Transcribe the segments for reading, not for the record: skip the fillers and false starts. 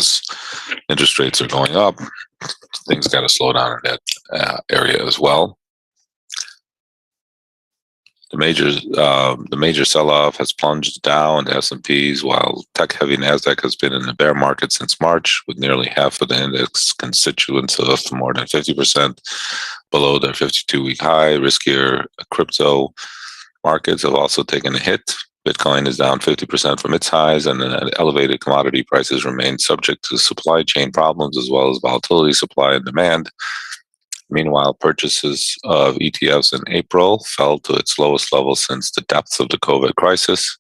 as interest rates are going up, things got to slow down in that area as well. The major sell-off has plunged down the S&Ps, while tech-heavy Nasdaq has been in the bear market since March, with nearly half of the index constituents of more than 50% below their 52-week high. Riskier crypto markets have also taken a hit. Bitcoin is down 50% from its highs, and elevated commodity prices remain subject to supply chain problems as well as volatility, supply and demand. Meanwhile, purchases of ETFs in April fell to its lowest level since the depths of the COVID crisis,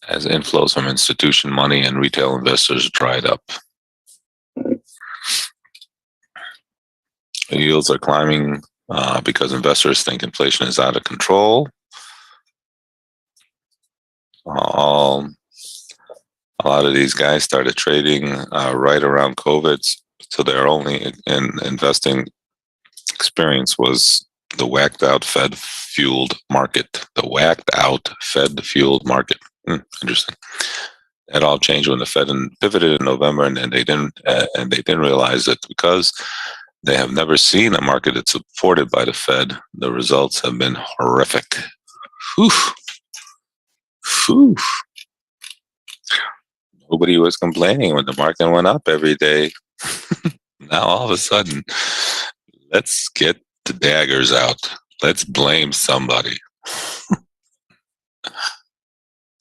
as inflows from institution money and retail investors dried up. The yields are climbing because investors think inflation is out of control. A lot of these guys started trading right around COVID, so their only investing experience was the whacked out Fed-fueled market. The whacked out Fed-fueled market. Interesting. It all changed when the Fed pivoted in November, and they didn't realize that because they have never seen a market that's supported by the Fed, the results have been horrific. Whew. Whew. Nobody was complaining when the market went up every day. Now all of a sudden, let's get the daggers out. Let's blame somebody.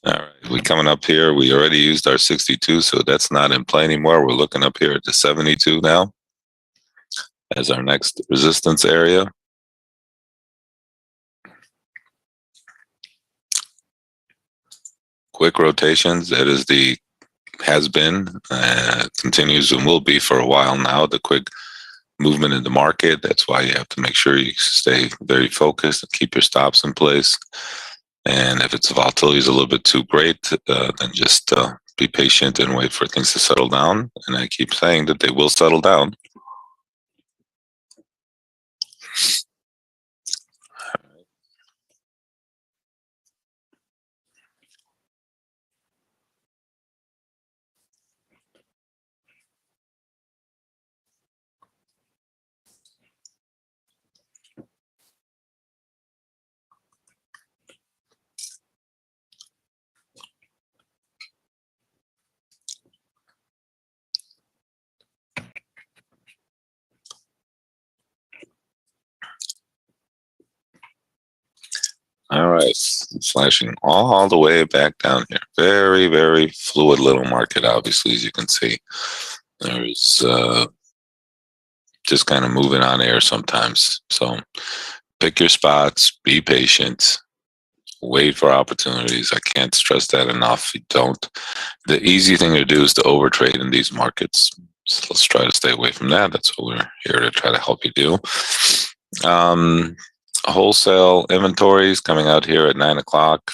All right, we coming up here. We already used our 62, so that's not in play anymore. We're looking up here at the 72 now as our next resistance area. Quick rotations, that is has been, continues and will be for a while now, the quick movement in the market. That's why you have to make sure you stay very focused and keep your stops in place. And if its volatility is a little bit too great, then just be patient and wait for things to settle down. And I keep saying that they will settle down. All right, flashing all the way back down here. Very, very fluid little market, obviously, as you can see. There's just kind of moving on air sometimes. So pick your spots, be patient, wait for opportunities. I can't stress that enough. You don't. The easy thing to do is to overtrade in these markets. So let's try to stay away from that. That's what we're here to try to help you do. Wholesale inventories coming out here at 9 o'clock.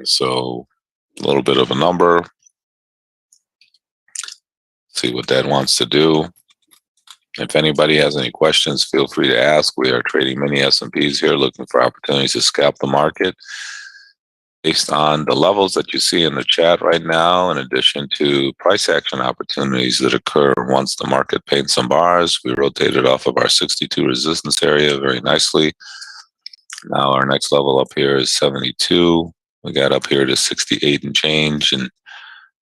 So a little bit of a number. See what that wants to do. If anybody has any questions, feel free to ask. We are trading many S&Ps here, looking for opportunities to scalp the market. Based on the levels that you see in the chat right now, in addition to price action opportunities that occur once the market paints some bars, we rotated off of our 62 resistance area very nicely. Now our next level up here is 72. We got up here to 68 and change and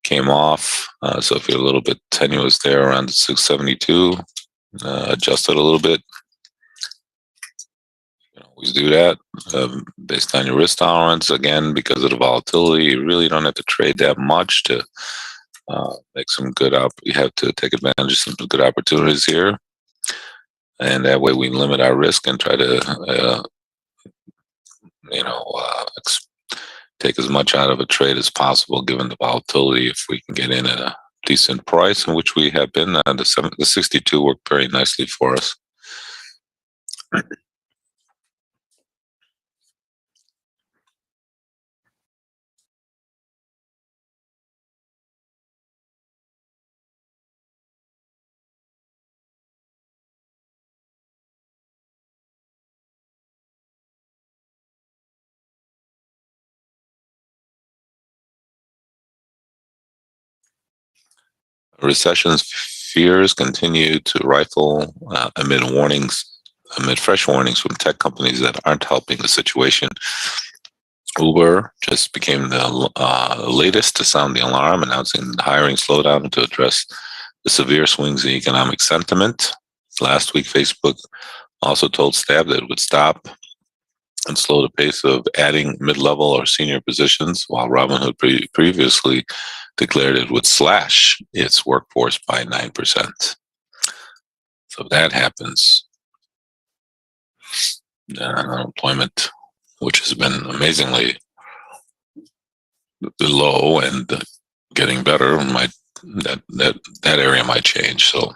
came off. So if you're a little bit tenuous there around the 672, adjust it a little bit. You can always do that based on your risk tolerance. Again, because of the volatility, you really don't have to trade that much to make some good you have to take advantage of some good opportunities here, and that way we limit our risk and try to take as much out of a trade as possible given the volatility. If we can get in at a decent price, in which we have been, the 62 worked very nicely for us. Recession fears continue to rifle amid fresh warnings from tech companies that aren't helping the situation. Uber just became the latest to sound the alarm, announcing the hiring slowdown to address the severe swings in economic sentiment. Last week, Facebook also told staff that it would stop and slow the pace of adding mid-level or senior positions, while Robinhood previously declared it would slash its workforce by 9%. So if that happens, unemployment, which has been amazingly low and getting better, that area might change. So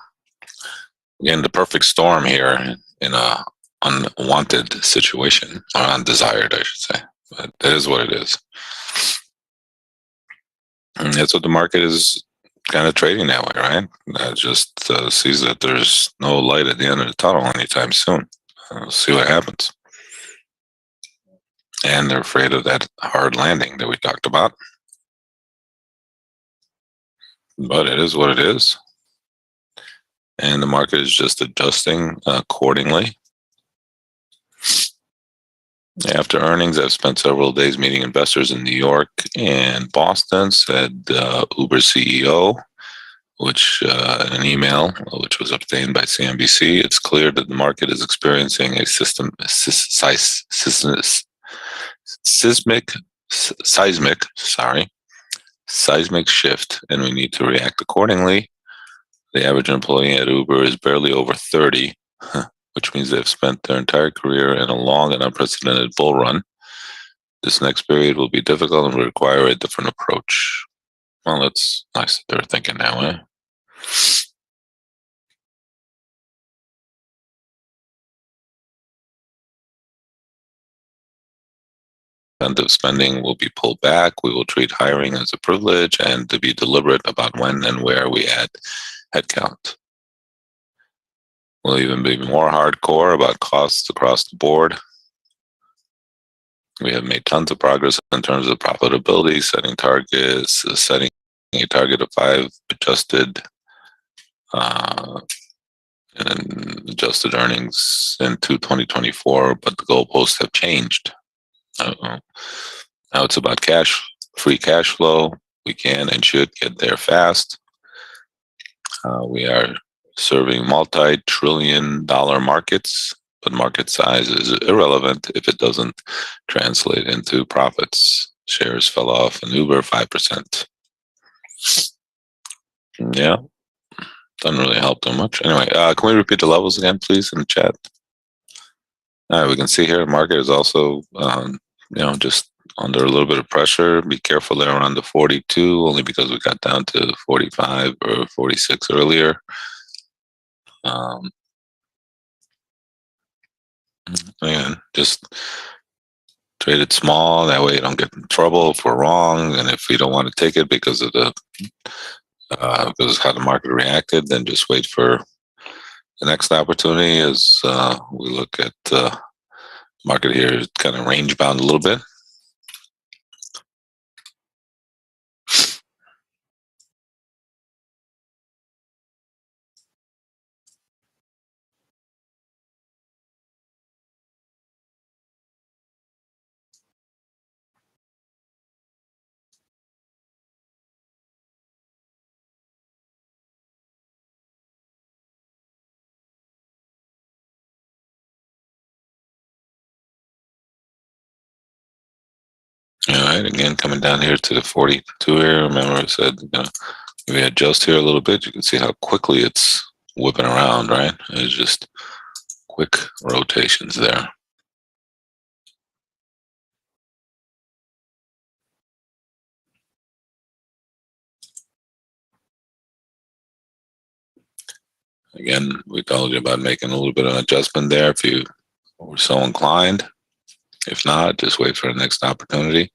again, the perfect storm here in a unwanted situation, or undesired, I should say. But that is what it is. And that's what the market is kind of trading that way, right? Just sees that there's no light at the end of the tunnel anytime soon. We'll see what happens. And they're afraid of that hard landing that we talked about. But it is what it is. And the market is just adjusting accordingly. After earnings, I've spent several days meeting investors in New York and Boston, said Uber CEO, which in an email, which was obtained by CNBC. It's clear that the market is experiencing a seismic shift, and we need to react accordingly. The average employee at Uber is barely over 30, which means they've spent their entire career in a long and unprecedented bull run. This next period will be difficult and will require a different approach. Well, that's nice that they're thinking that way. Incentive spending will be pulled back. We will treat hiring as a privilege and to be deliberate about when and where we add headcount. We'll even be more hardcore about costs across the board. We have made tons of progress in terms of profitability, setting a target of 5 adjusted and adjusted earnings into 2024, but the goalposts have changed. Now it's about free cash flow. We can and should get there fast. We are serving multi-trillion-dollar markets, but market size is irrelevant if it doesn't translate into profits. Shares fell off in Uber 5%. Yeah, doesn't really help too much. Anyway, can we repeat the levels again, please, in the chat? All right, we can see here the market is also, just under a little bit of pressure. Be careful there around the 42, only because we got down to 45 or 46 earlier. Again, just trade it small. That way you don't get in trouble if we're wrong. And if we don't want to take it because of how the market reacted, then just wait for the next opportunity as we look at the market here, kind of range bound a little bit. All right, again, coming down here to the 42 here. Remember I said, if we adjust here a little bit, you can see how quickly it's whipping around, right? It's just quick rotations there. Again, we told you about making a little bit of an adjustment there if you were so inclined. If not, just wait for the next opportunity.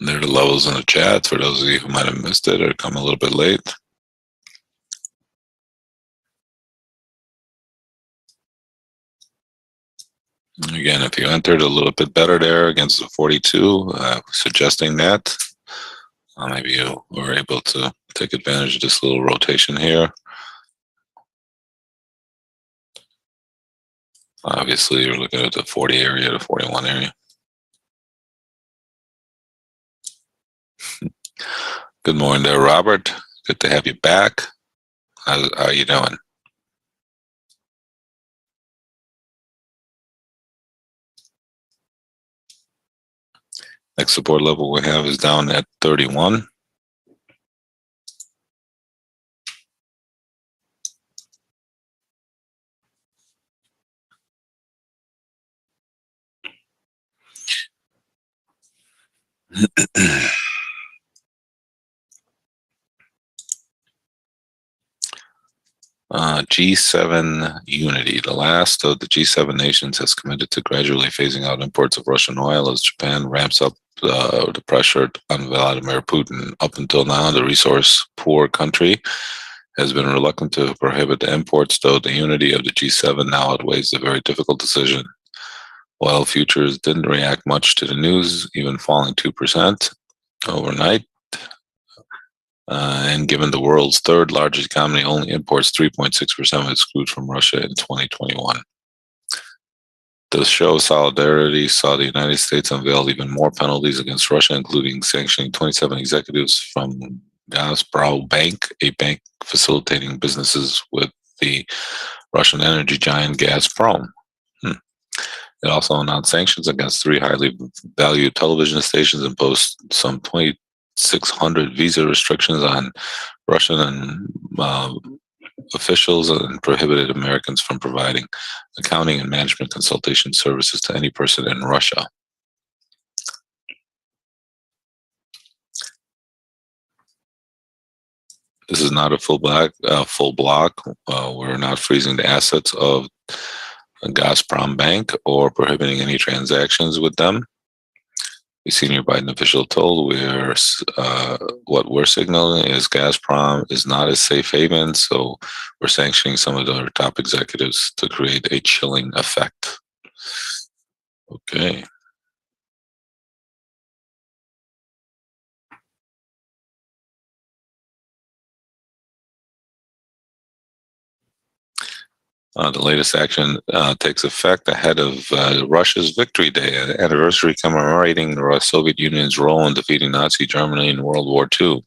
There are the levels in the chat for those of you who might have missed it or come a little bit late. Again, if you entered a little bit better there against the 42, suggesting that, maybe you were able to take advantage of this little rotation here. Obviously, you're looking at the 40 area, the 41 area. Good morning there, Robert. Good to have you back. How are you doing? Next support level we have is down at 31. G7 unity. The last of the G7 nations has committed to gradually phasing out imports of Russian oil as Japan ramps up the pressure on Vladimir Putin. Up until now, the resource-poor country has been reluctant to prohibit the imports, though the unity of the G7 now outweighs the very difficult decision. Oil futures didn't react much to the news, even falling 2% overnight. And given the world's third largest economy only imports 3.6% of its crude from Russia in 2021. The show of solidarity saw the United States unveil even more penalties against Russia, including sanctioning 27 executives from Gazprom Bank, a bank facilitating businesses with the Russian energy giant Gazprom. It also announced sanctions against 3 highly valued television stations, imposed some 2,600 visa restrictions on Russian and officials, and prohibited Americans from providing accounting and management consultation services to any person in Russia. This is not a full block. We're not freezing the assets of Gazprom Bank or prohibiting any transactions with them. A senior Biden official told what we're signaling is Gazprom is not a safe haven, so we're sanctioning some of their top executives to create a chilling effect. Okay. The latest action takes effect ahead of Russia's Victory Day, an anniversary commemorating the Soviet Union's role in defeating Nazi Germany in World War II.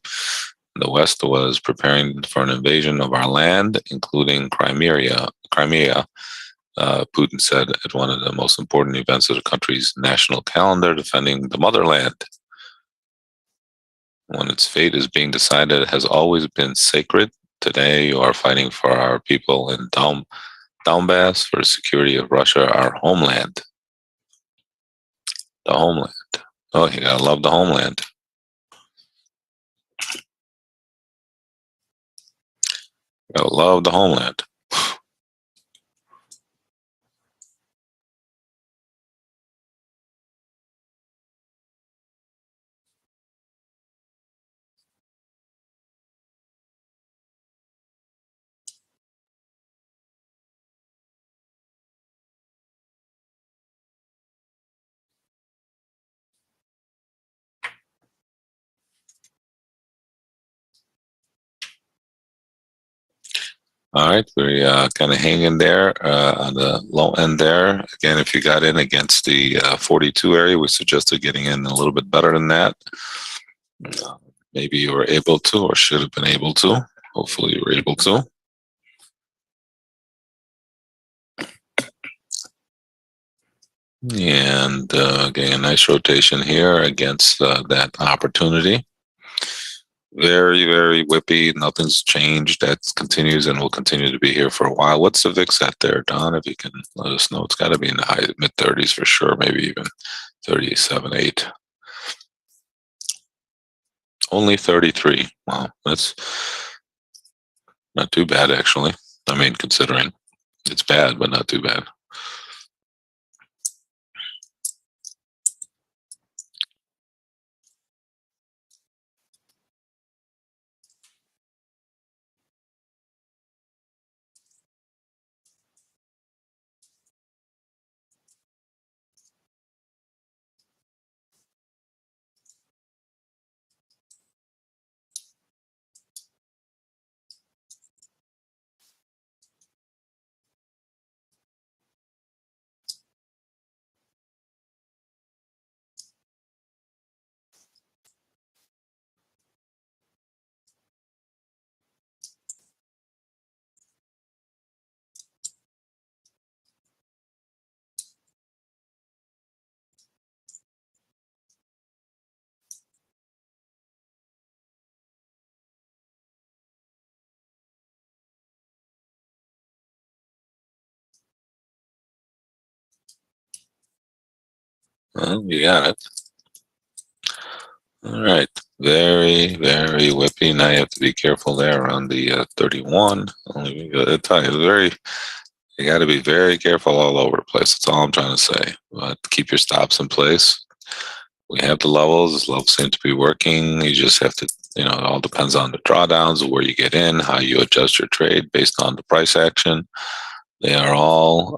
The West was preparing for an invasion of our land, including Crimea, Putin said at one of the most important events of the country's national calendar, defending the motherland. When its fate is being decided, it has always been sacred. Today, you are fighting for our people in Donbass, for the security of Russia, our homeland. The homeland. Oh, you gotta love the homeland. You gotta love the homeland. All right, we're kind of hanging there on the low end there. Again, if you got in against the 42 area, we suggested getting in a little bit better than that. Maybe you were able to, or should have been able to. Hopefully you were able to. And getting a nice rotation here against that opportunity. Very, very whippy. Nothing's changed. That continues and will continue to be here for a while. What's the VIX at there, Don? If you can let us know. It's got to be in the high mid 30s for sure. Maybe even 37, 8. Only 33. Wow, that's not too bad, actually. I mean, considering it's bad, but not too bad. Well, you got it. All right. Very, very whippy. Now you have to be careful there around the 31. I tell you, you got to be very careful all over the place. That's all I'm trying to say. But keep your stops in place. We have the levels. The levels seem to be working. You just have to, it all depends on the drawdowns, where you get in, how you adjust your trade based on the price action. They are all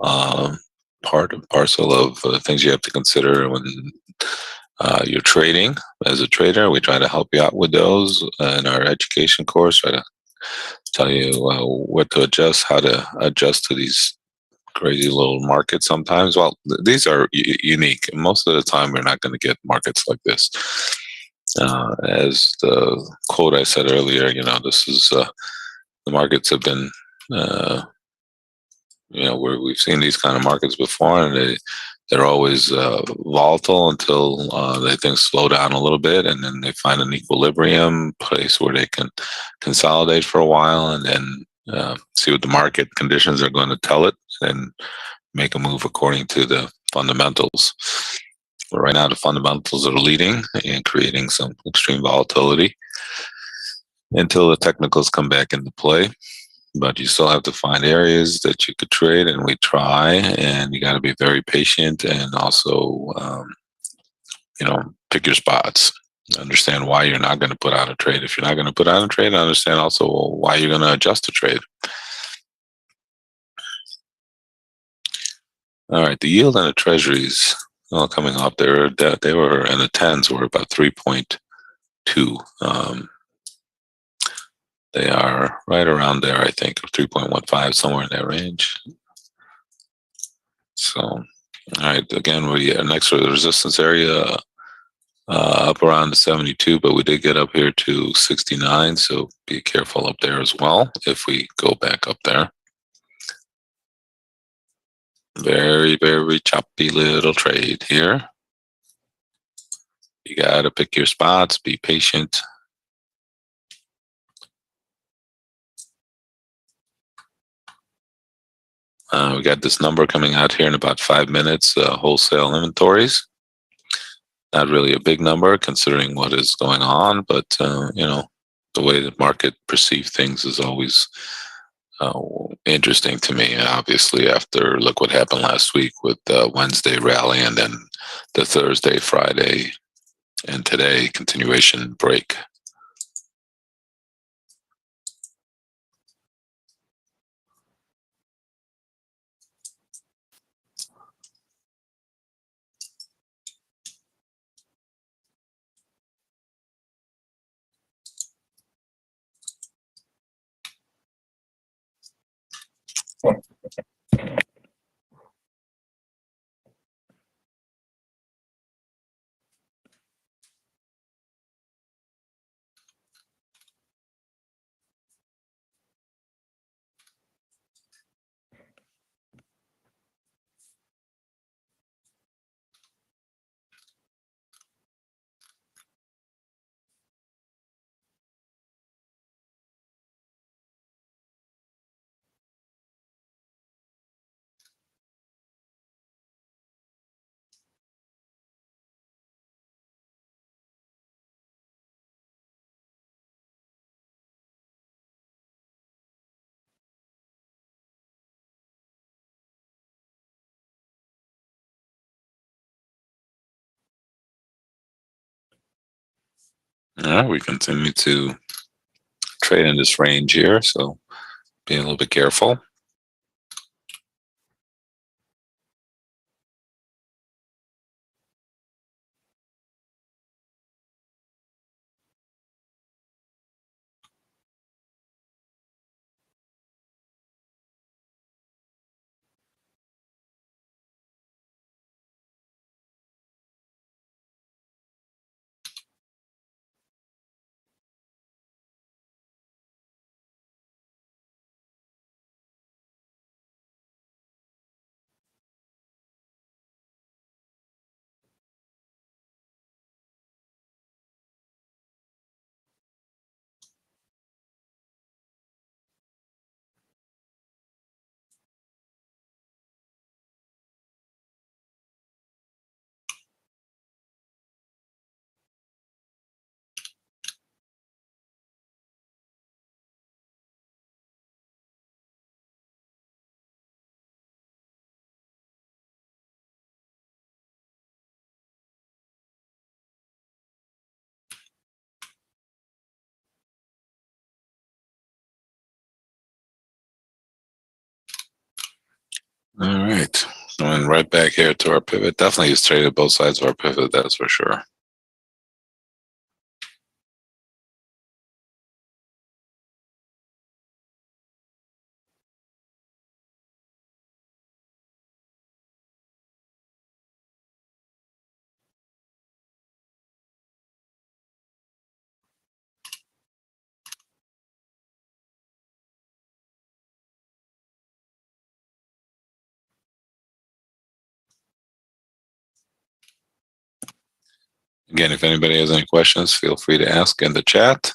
part and parcel of things you have to consider when you're trading. As a trader, we try to help you out with those in our education course. Try to tell you what to adjust, how to adjust to these crazy little markets sometimes. Well, these are unique. Most of the time, we're not going to get markets like this. As the quote I said earlier, this is the markets have been, where we've seen these kind of markets before, and they're always volatile until they things slow down a little bit, and then they find an equilibrium place where they can consolidate for a while, and then see what the market conditions are going to tell it, and make a move according to the fundamentals. But right now, the fundamentals are leading and creating some extreme volatility until the technicals come back into play. But you still have to find areas that you could trade, and we try, and you got to be very patient, and also, pick your spots. Understand why you're not going to put out a trade. If you're not going to put out a trade, understand also why you're going to adjust the trade. All right, the yield on the treasuries coming up there, they were in the tens, were about 3.2. They are right around there, I think, 3.15, somewhere in that range. So, all right, again, we next to the resistance area up around the 72, but we did get up here to 69, so be careful up there as well if we go back up there. Very, very choppy little trade here. You got to pick your spots, be patient. We got this number coming out here in about 5 minutes, wholesale inventories. Not really a big number considering what is going on, but, the way the market perceives things is always interesting to me. Obviously, after look what happened last week with the Wednesday rally, and then the Thursday, Friday, and today continuation break. All right, we continue to trade in this range here, so be a little bit careful. All right. And right back here to our pivot. Definitely he's traded both sides of our pivot, that's for sure. Again, if anybody has any questions, feel free to ask in the chat.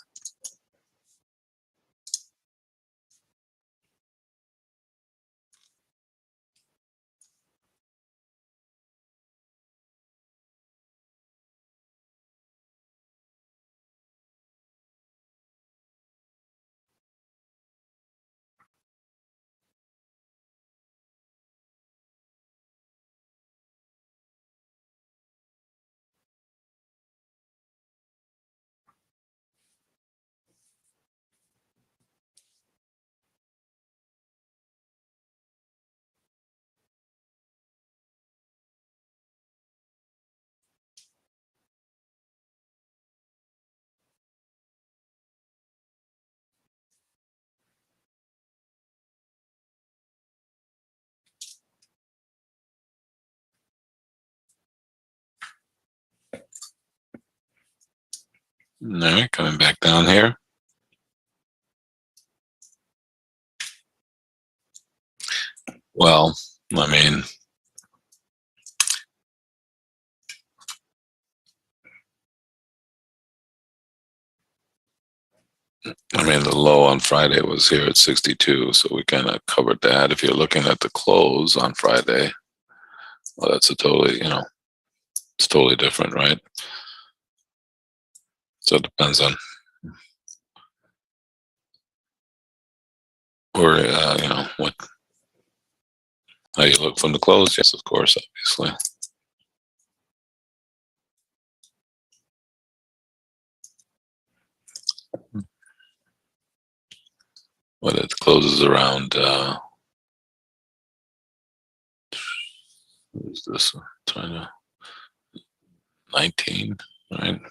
All right, coming back down here. Well, I mean, the low on Friday was here at 62, so we kind of covered that. If you're looking at the close on Friday, well, that's a totally, it's totally different, right? So it depends on where, what, how you look from the close. Yes, of course, obviously. But it closes around, what is this? Trying to 19, right?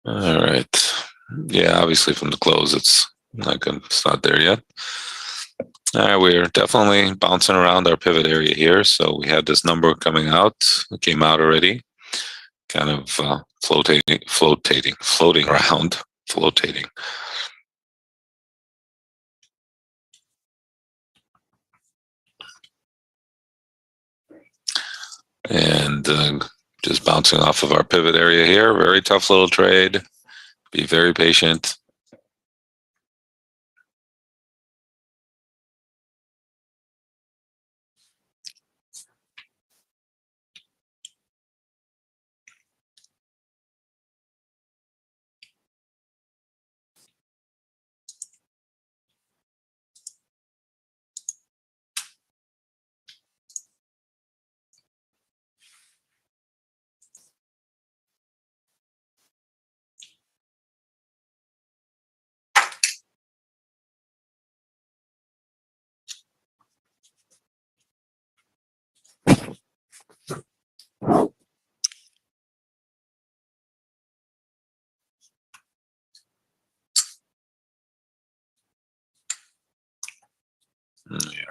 All right. Yeah, obviously from the close, it's not there yet. All right, we're definitely bouncing around our pivot area here. So we had this number coming out. It came out already, kind of floating around, flotating. And just bouncing off of our pivot area here. Very tough little trade. Be very patient.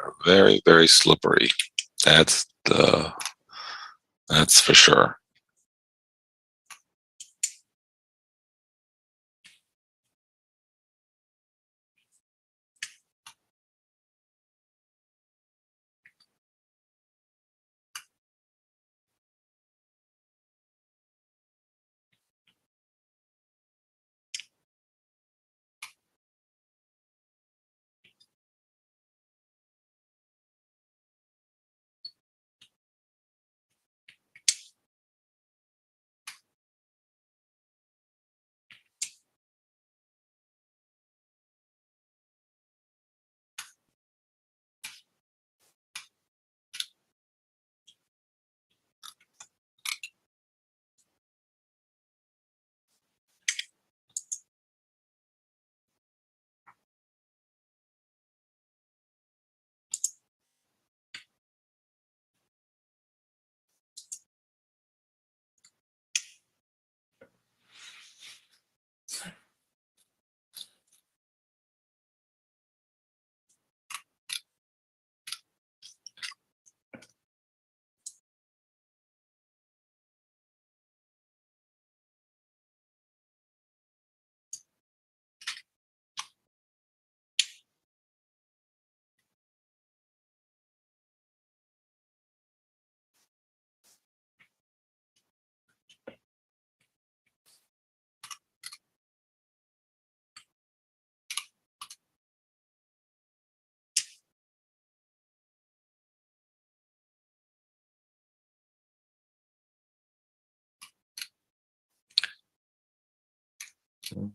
are very, very slippery. That's for sure.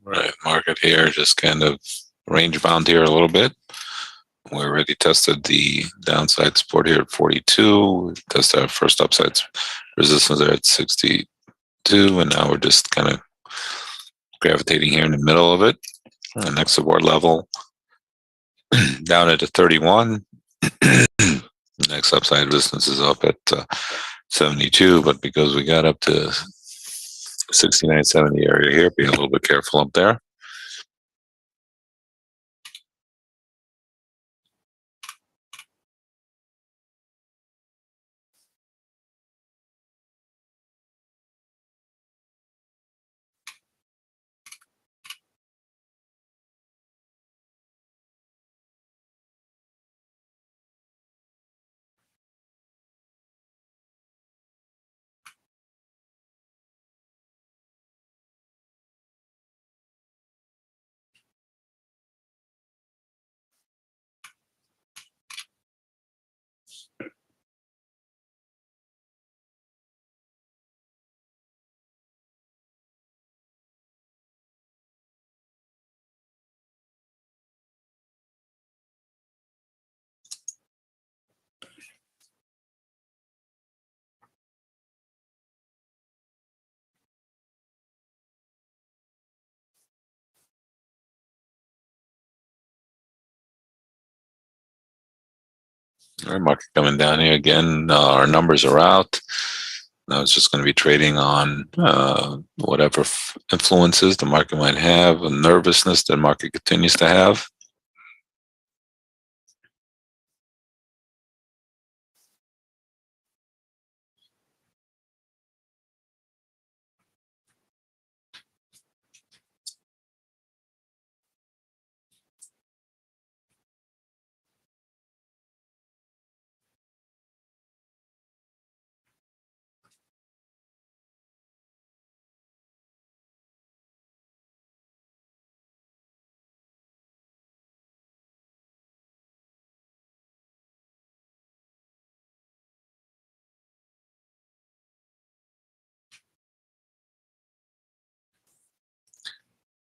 Right, market here just kind of range bound here a little bit. We already tested the downside support here at 42. We tested our first upside resistance there at 62, and now we're just kind of gravitating here in the middle of it. Next support level down at 31. Next upside resistance is up at 72, but because we got up to 69.70 area here, be a little bit careful up there. All right, market coming down here again. Our numbers are out. Now it's just going to be trading on whatever influences the market might have, and nervousness the market continues to have.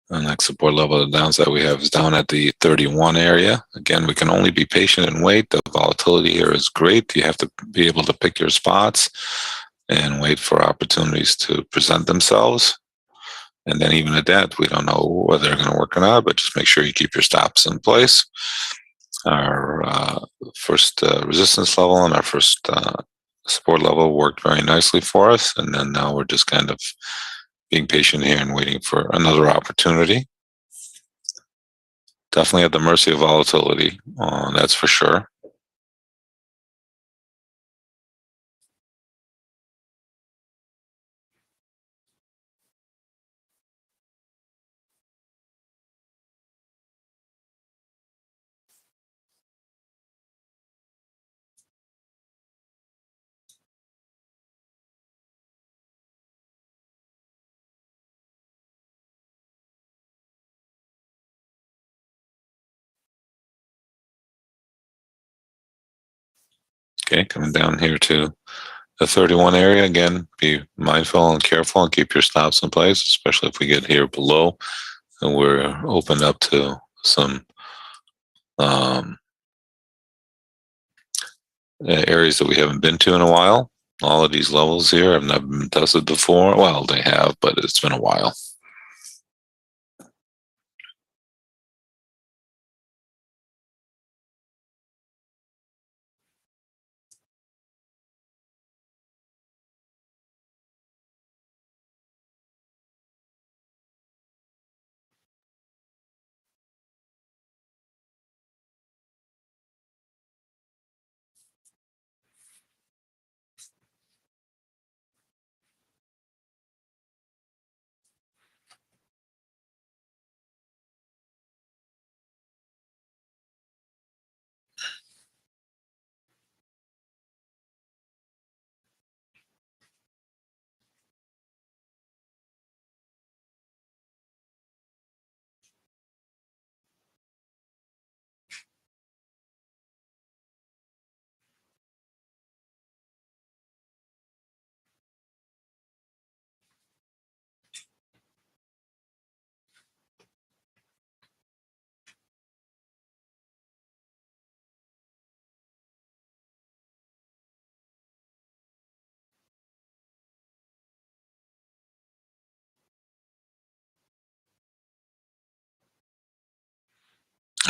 The next support level of the downside we have is down at the 31 area. Again, we can only be patient and wait. The volatility here is great. You have to be able to pick your spots and wait for opportunities to present themselves. And then even at that, we don't know whether they're going to work or not, but just make sure you keep your stops in place. Our first resistance level and our first support level worked very nicely for us. And then now we're just kind of being patient here and waiting for another opportunity. Definitely at the mercy of volatility, that's for sure. Okay, coming down here to the 31 area, again, be mindful and careful and keep your stops in place, especially if we get here below and we're opened up to some areas that we haven't been to in a while. All of these levels here have never been tested before. Well, they have, but it's been a while.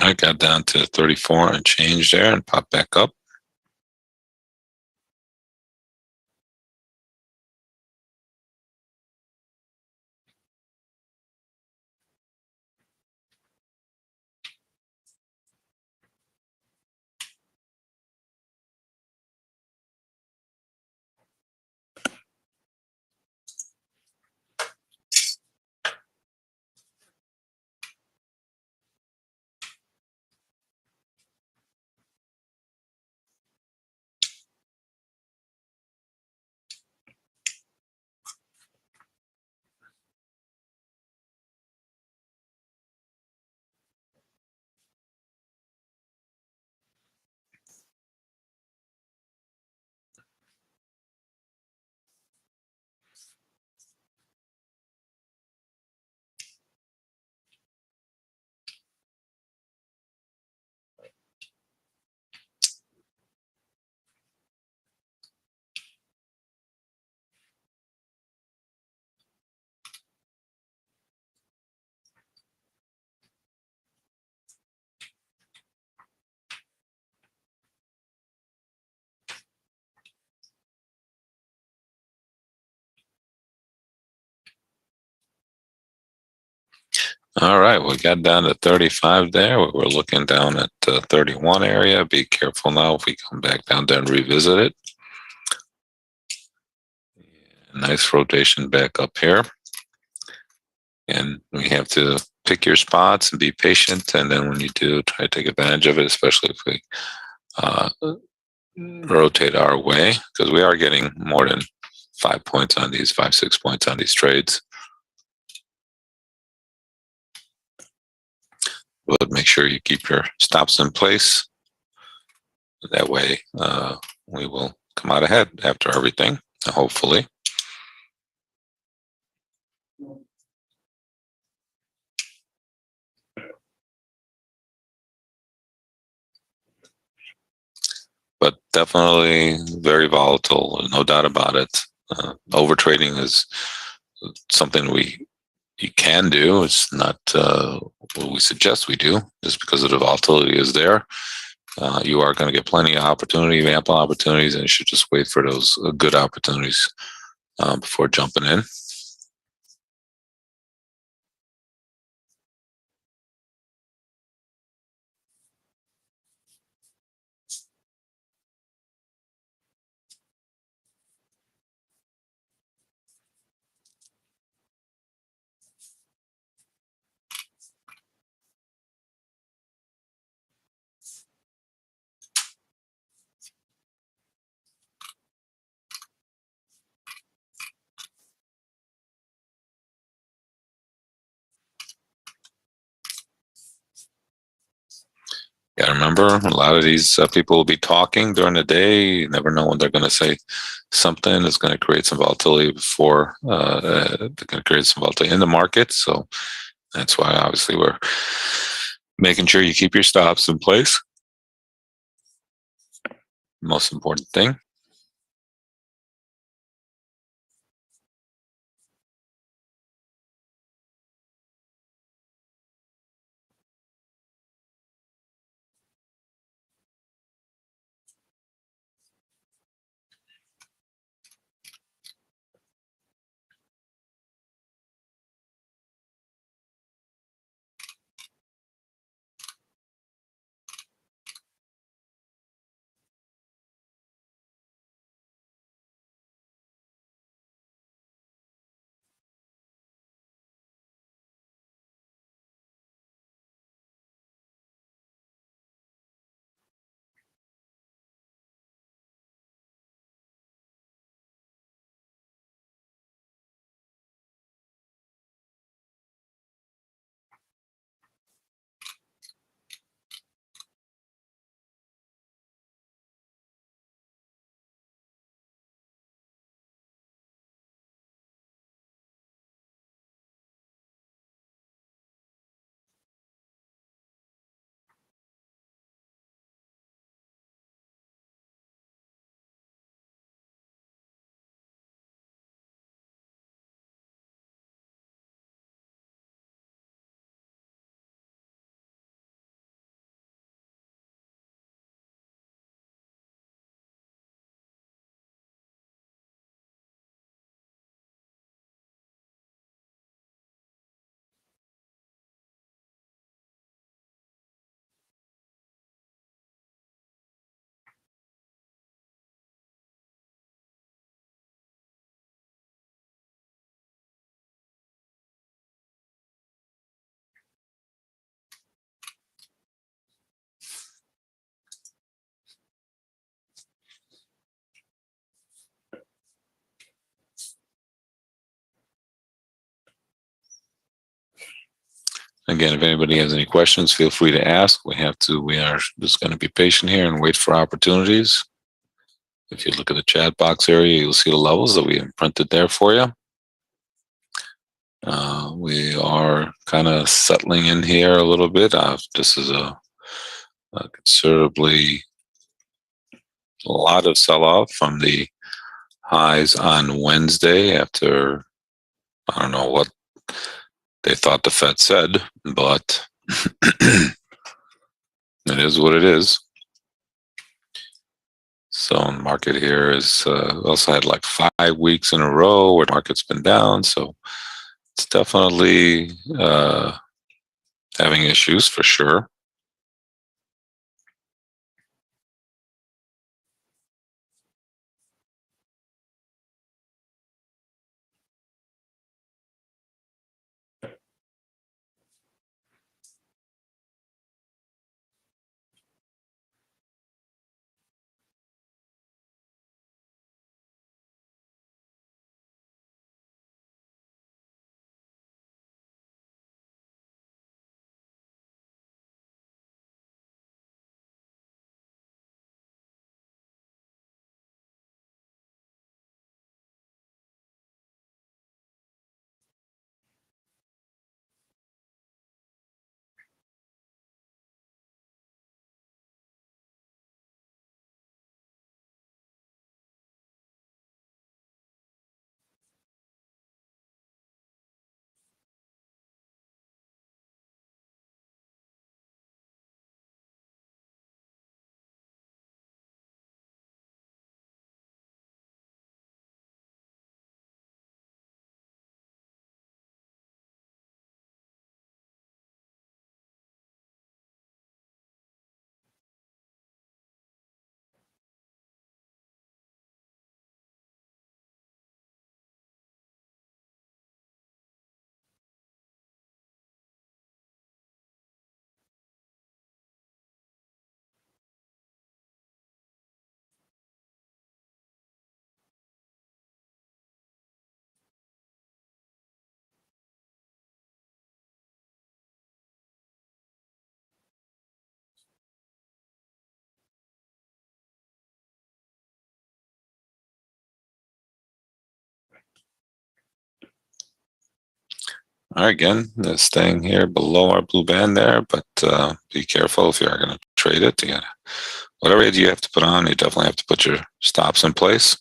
I got down to 34 and change there and pop back up. All right, we got down to 35 there. We're looking down at the 31 area. Be careful now if we come back down there and revisit it. Nice rotation back up here. And we have to pick your spots and be patient. And then when you do, try to take advantage of it, especially if we rotate our way, because we are getting more than 5 points on these, 6 points on these trades. But make sure you keep your stops in place. That way, we will come out ahead after everything, hopefully. But definitely very volatile, no doubt about it. Over trading is something you can do. It's not what we suggest we do, just because of the volatility is there. You are going to get plenty of opportunity, ample opportunities, and you should just wait for those good opportunities before jumping in. remember, a lot of these people will be talking during the day. You never know when they're going to say something that's going to create some volatility before they're going to create some volatility in the market. So that's why obviously we're making sure you keep your stops in place. Most important thing. Again, if anybody has any questions, feel free to ask. We are just going to be patient here and wait for opportunities. If you look at the chat box area, you'll see the levels that we have printed there for you. We are kind of settling in here a little bit. This is a considerably a lot of sell-off from the highs on Wednesday after, I don't know what they thought the Fed said, but it is what it is. So the market here is also had like 5 weeks in a row where the market's been down. So it's definitely having issues for sure. All right, again, staying here below our blue band there, but be careful if you are going to trade it. You gotta, whatever you have to put on, you definitely have to put your stops in place.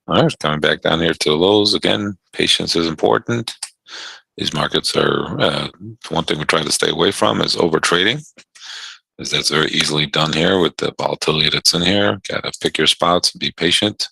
All right, coming back down here to the lows again. Patience is important. These markets are one thing we try to stay away from is over trading, as that's very easily done here with the volatility that's in here. Got to pick your spots and be patient.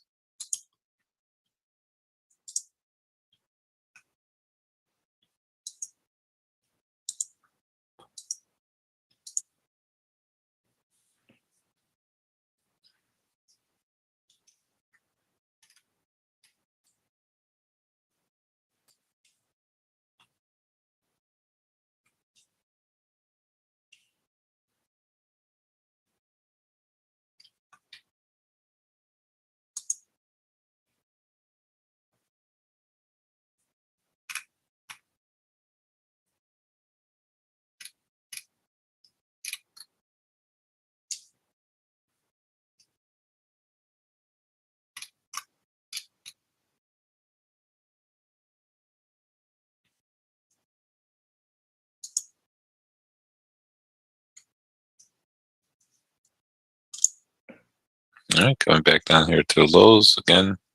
All right, coming back down here to the lows again.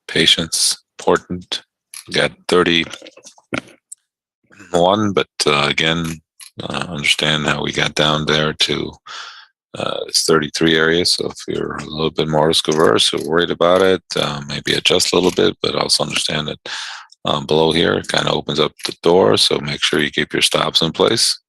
Patience important. Got 31, but again, understand how we got down there to it's 33 area. So if you're a little bit more risk averse or worried about it, maybe adjust a little bit, but also understand that below here kind of opens up the door. So make sure you keep your stops in place.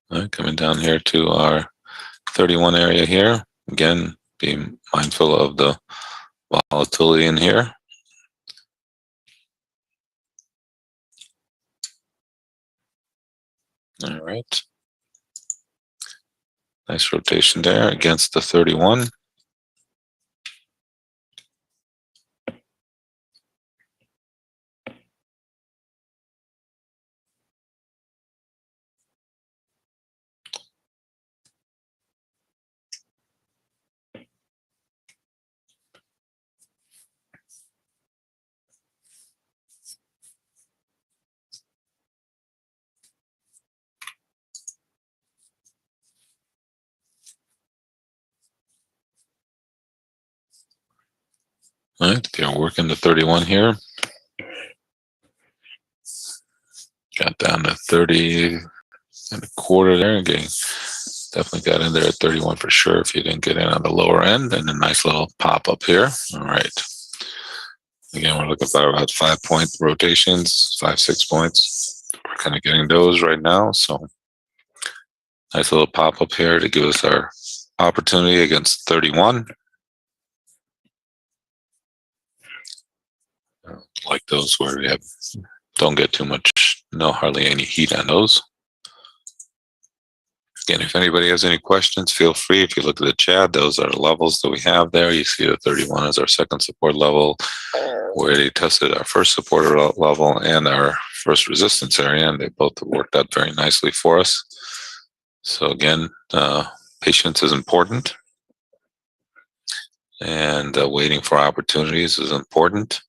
All right, coming down here to our 31 area here. Again, be mindful of the volatility in here. All right. Nice rotation there against the 31. All right, again, working the 31 here. Got down to 30 and a quarter there. Again, definitely got in there at 31 for sure if you didn't get in on the lower end. And a nice little pop up here. All right. Again, we're looking for about 5-point rotations, 5-6 points. We're kind of getting those right now. So nice little pop up here to give us our opportunity against 31. Like those where we don't get too much, hardly any heat on those. Again, if anybody has any questions, feel free. If you look at the chat, those are the levels that we have there. You see the 31 is our second support level, where they tested our first support level and our first resistance area, and they both worked out very nicely for us. So again, patience is important, and waiting for opportunities is important.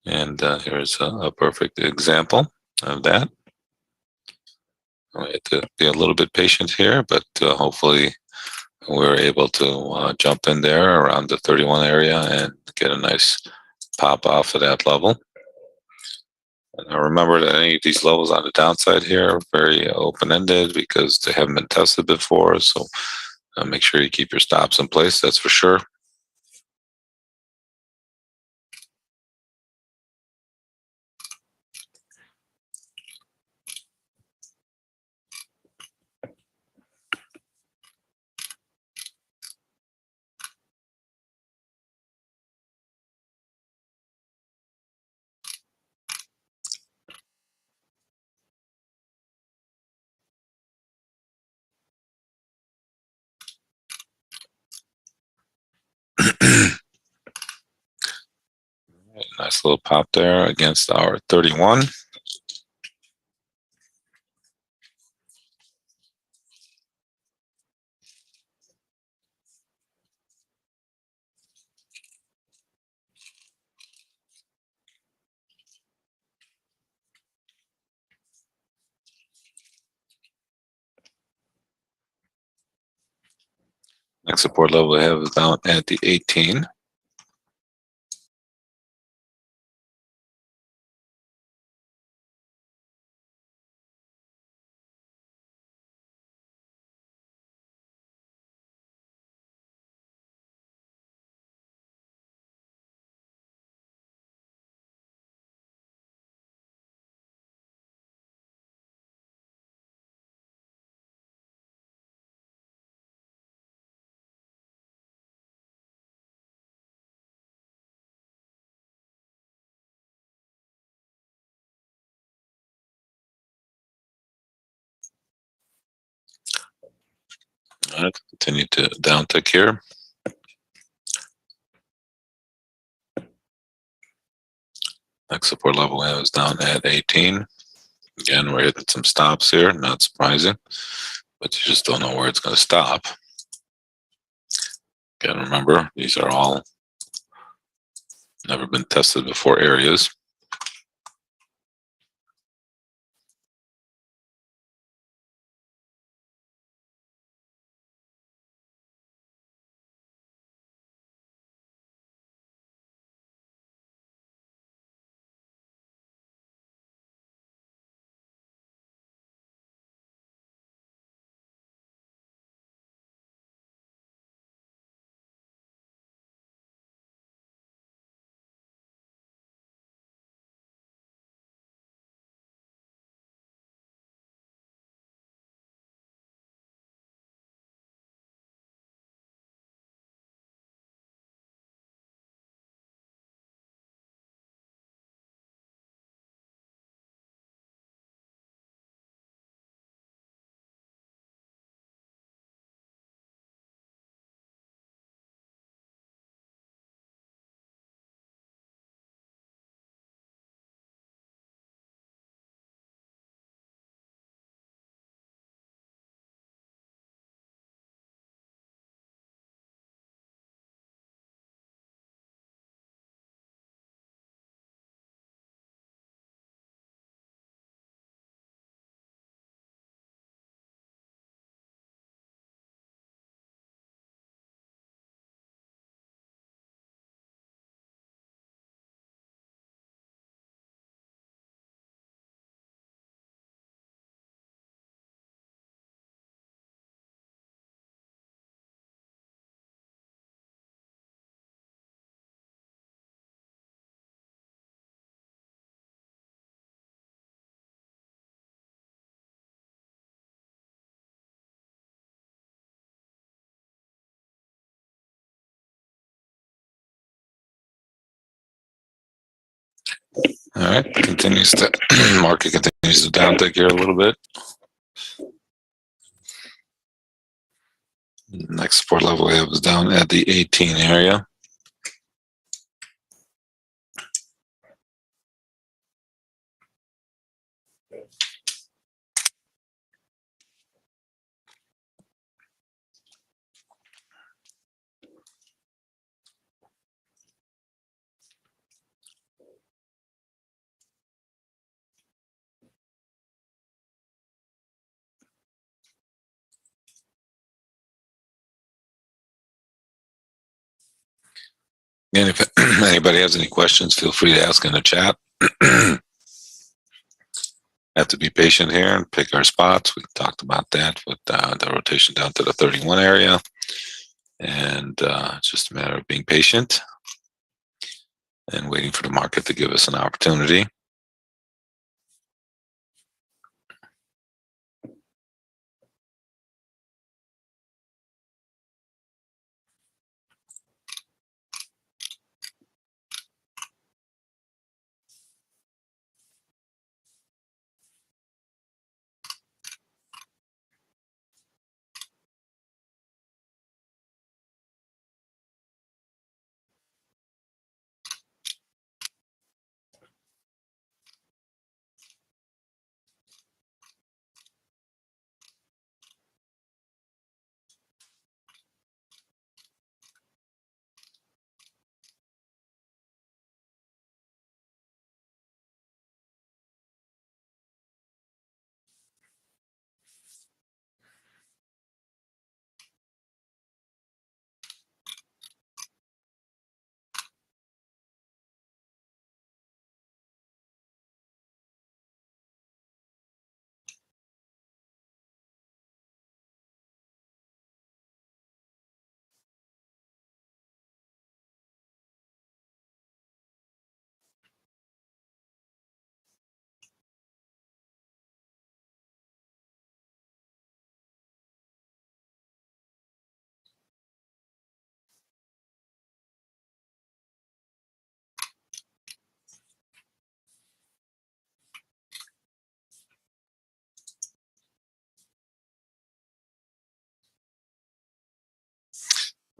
And here's a perfect example of that. We have to be a little bit patient here, but hopefully we're able to jump in there around the 31 area and get a nice pop off of that level. And remember that any of these levels on the downside here are very open-ended because they haven't been tested before. So make sure you keep your stops in place, that's for sure. Nice little pop there against our 31. Next support level we have is down at the 18. All right, continue to down tick here. Next support level we have is down at 18. Again, we're hitting some stops here, not surprising, but you just don't know where it's going to stop. Again, remember, these are all never been tested before areas. All right, continues to market continues to downtick here a little bit. Next support level we have is down at the 18 area. And if anybody has any questions, feel free to ask in the chat. Have to be patient here and pick our spots. We talked about that with the rotation down to the 31 area. And it's just a matter of being patient and waiting for the market to give us an opportunity.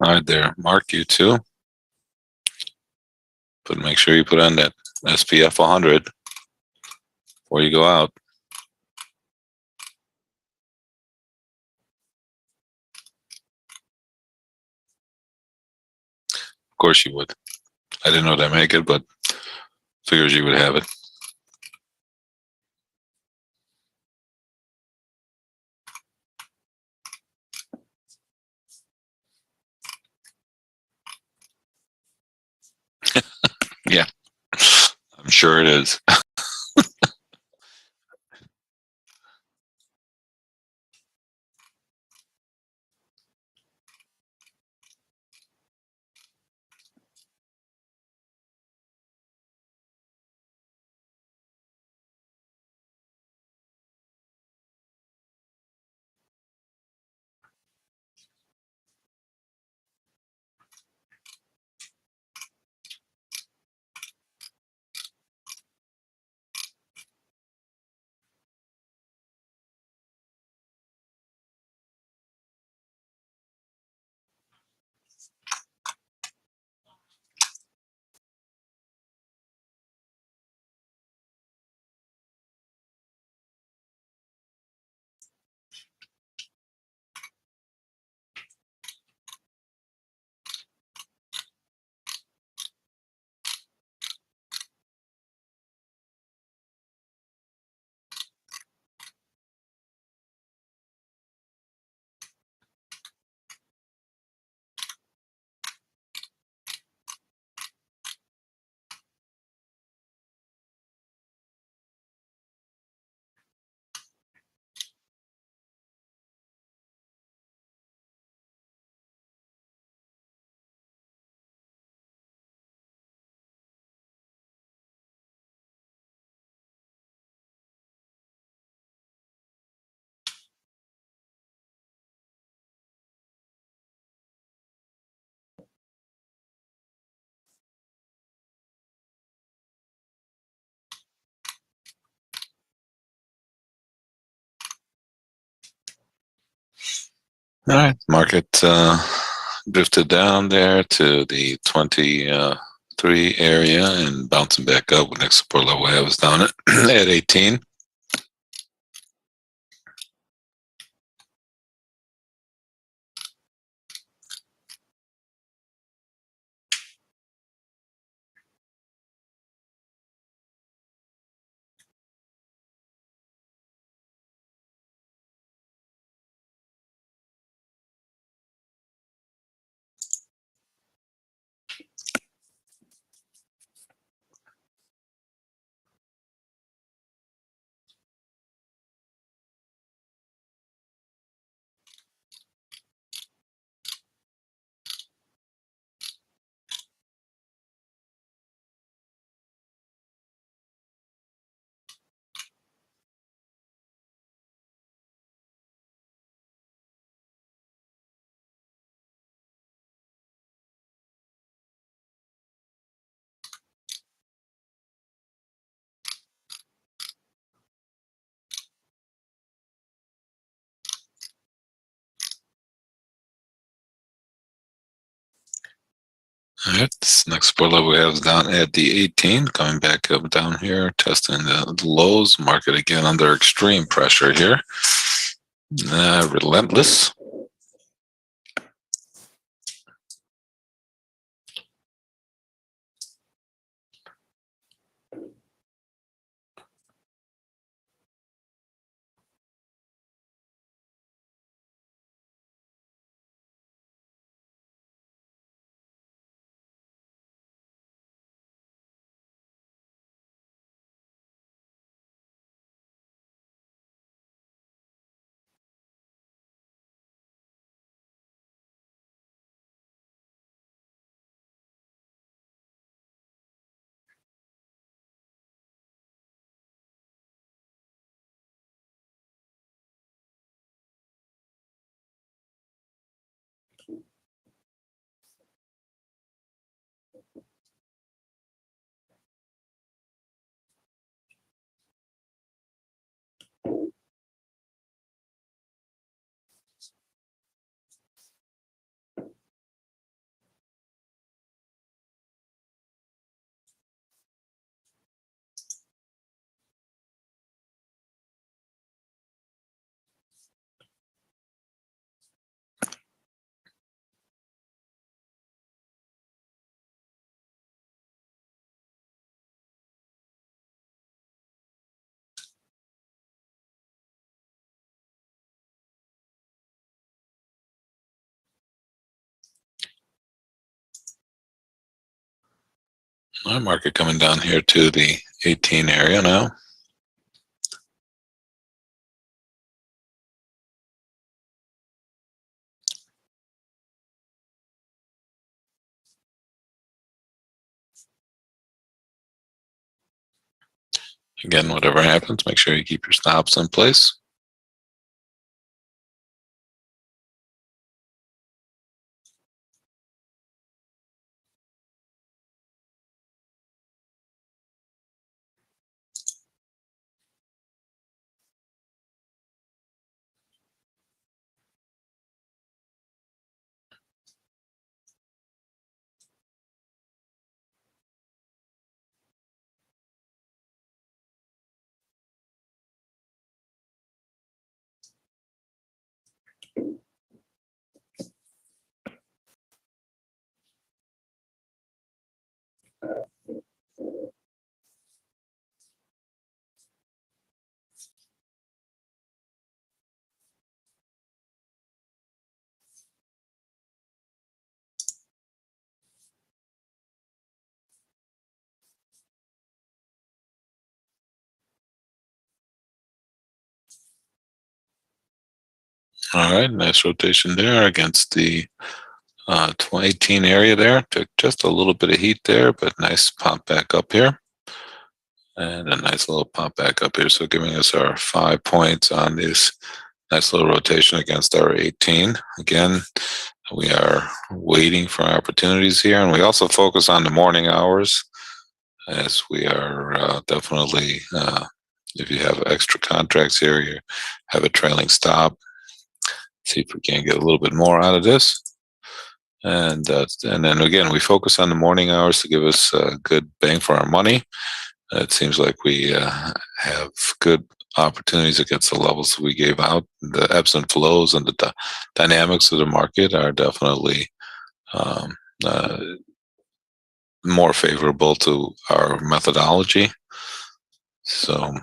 All right, there, Mark, you too. But make sure you put on that SPF 100 before you go out. Of course you would. I didn't know that make it, but figures you would have it. Yeah, I'm sure it is. All right, market drifted down there to the 23 area and bouncing back up. Next support level I was down at, at 18. All right, this next support level we have is down at the 18, coming back up down here, testing the lows. Market again under extreme pressure here. Relentless. All right, market coming down here to the 18 area now. Again, whatever happens, make sure you keep your stops in place. All right, nice rotation there against the 2018 area there. Took just a little bit of heat there, but nice pop back up here. And a nice little pop back up here. So giving us our 5 points on this nice little rotation against our 18. Again, we are waiting for opportunities here. And we also focus on the morning hours as we are definitely, if you have extra contracts here, you have a trailing stop. See if we can get a little bit more out of this. And then again, we focus on the morning hours to give us good bang for our money. It seems like we have good opportunities against the levels we gave out. The ebbs and flows and the dynamics of the market are definitely um, uh, more favorable to our methodology. So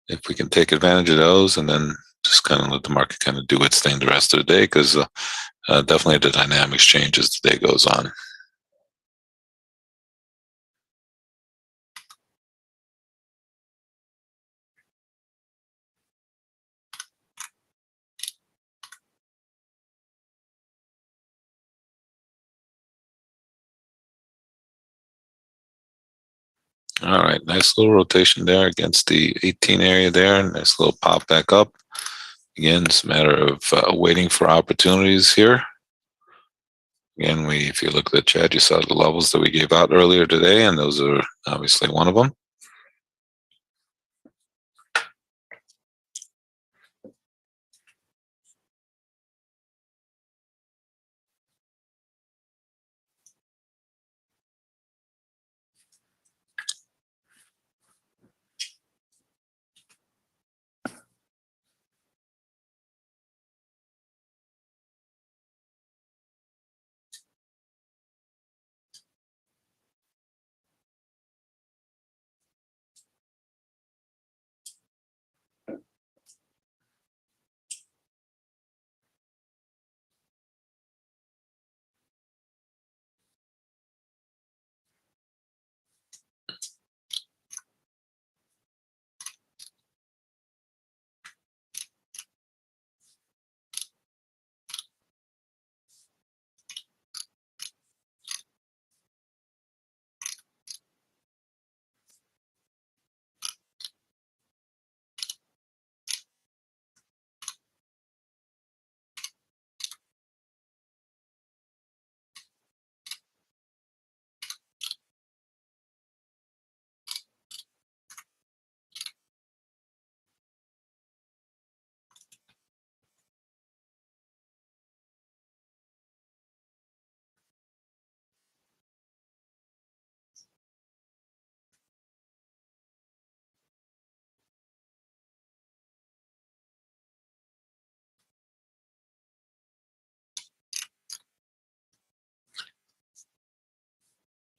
if we can take advantage of those and then just kind of let the market kind of do its thing the rest of the day, because definitely the dynamics change as the day goes on. All right, nice little rotation there against the 18 area there. Nice little pop back up. Again, it's a matter of waiting for opportunities here. Again, if you look at the chat, you saw the levels that we gave out earlier today, and those are obviously one of them.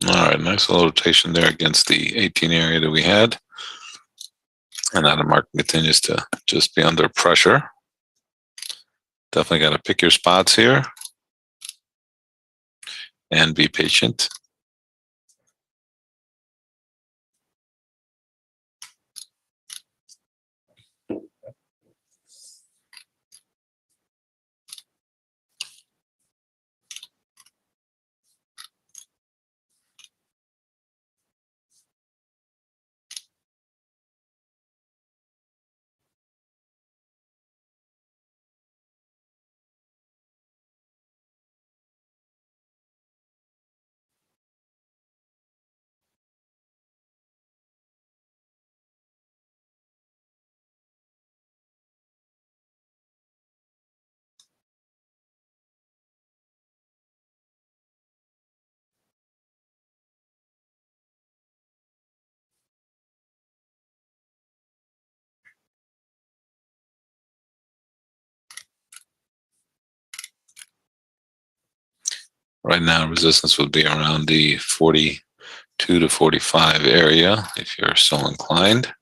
All right, nice little rotation there against the 18 area that we had. And now the market continues to just be under pressure. Definitely got to pick your spots here and be patient. Right now, resistance would be around the 42 to 45 area if you're so inclined.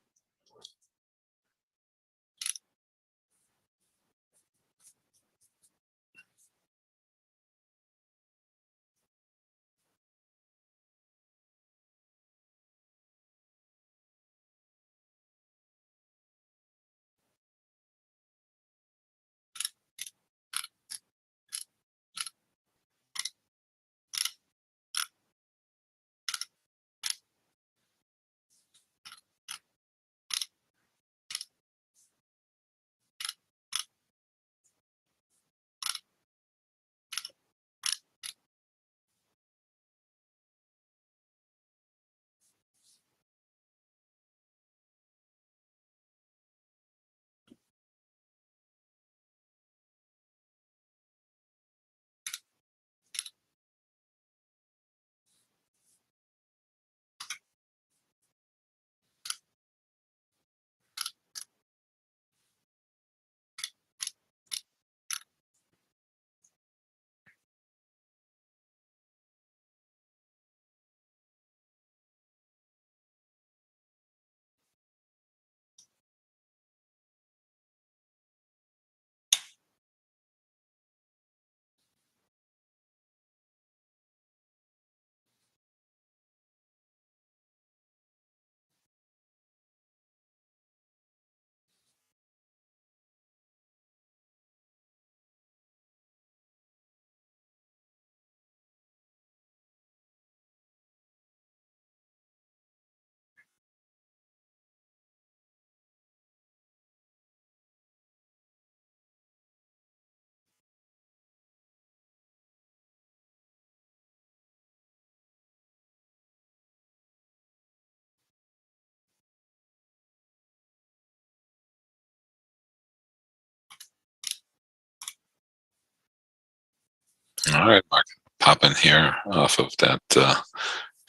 All right, market pop in here off of that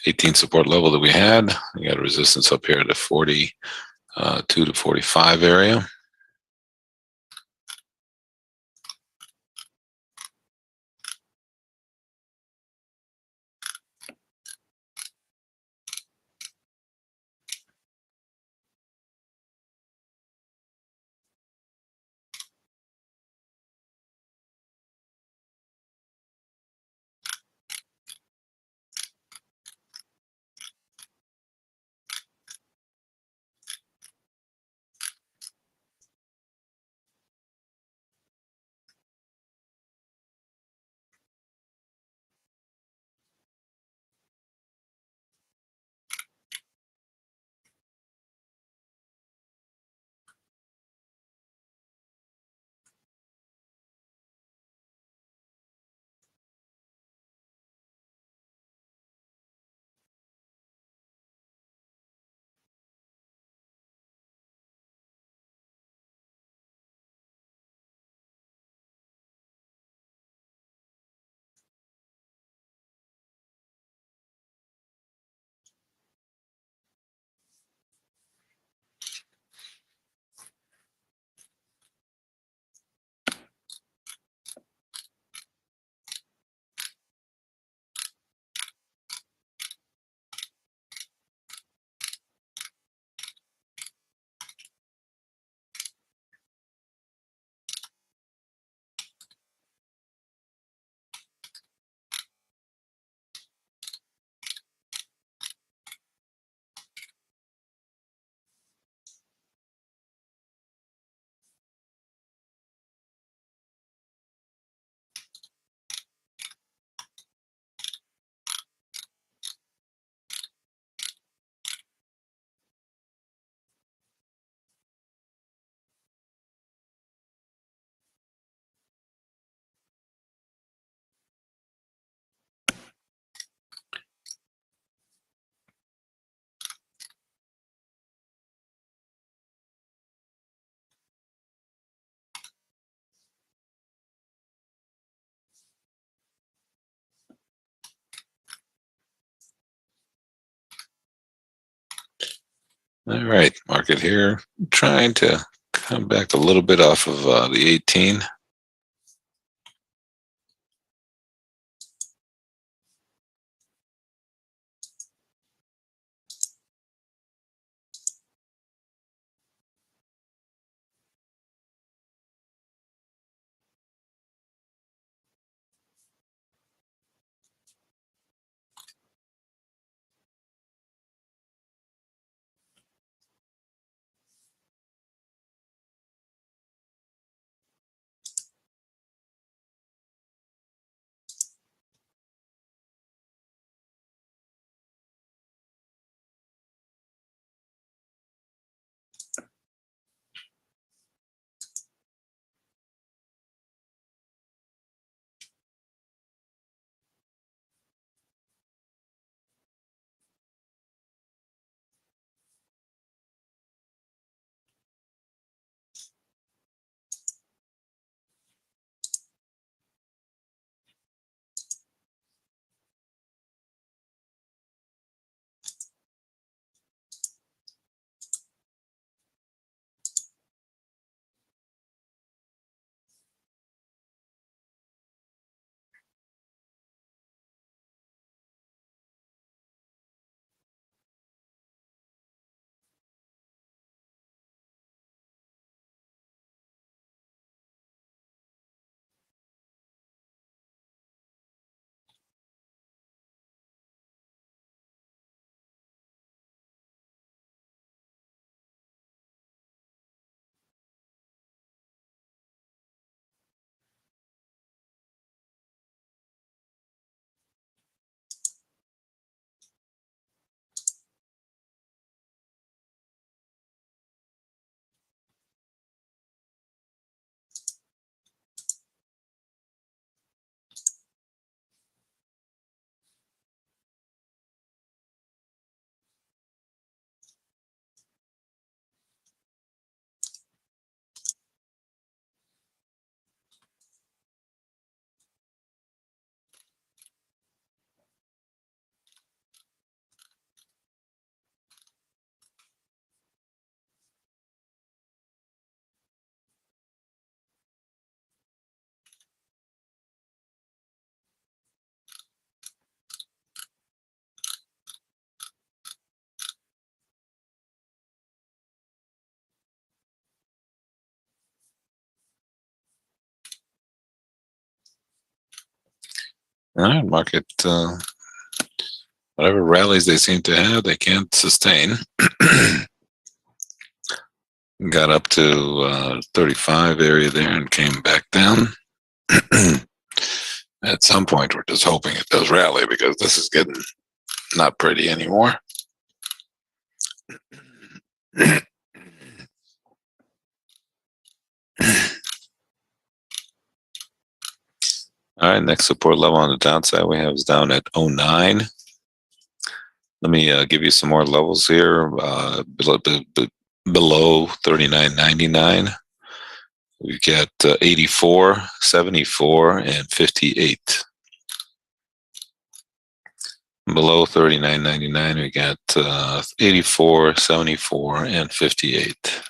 18 support level that we had. We got a resistance up here at the 42 to 45 area. All right, market here trying to come back a little bit off of the 18. All right, market, whatever rallies they seem to have, they can't sustain. Got up to 35 area there and came back down. At some point, we're just hoping it does rally because this is getting not pretty anymore. All right, next support level on the downside we have is down at 09. Let me give you some more levels here. Below 39.99, we get 84, 74, and 58. Below 39.99, we got 84, 74, and 58.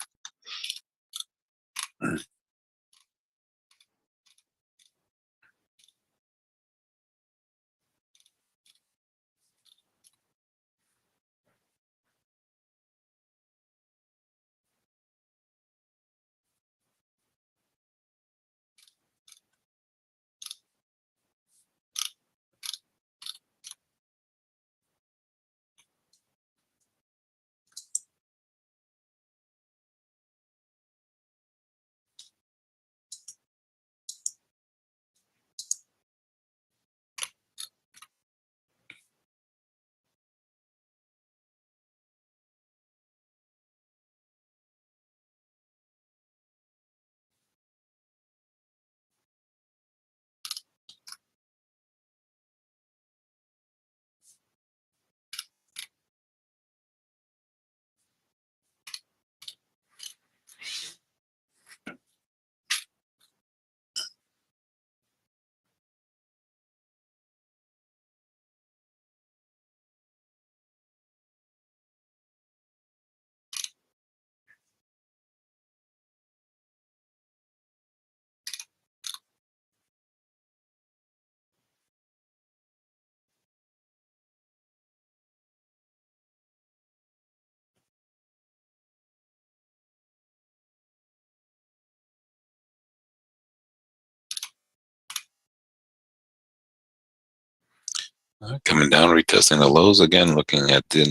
Coming down, retesting the lows again, looking at the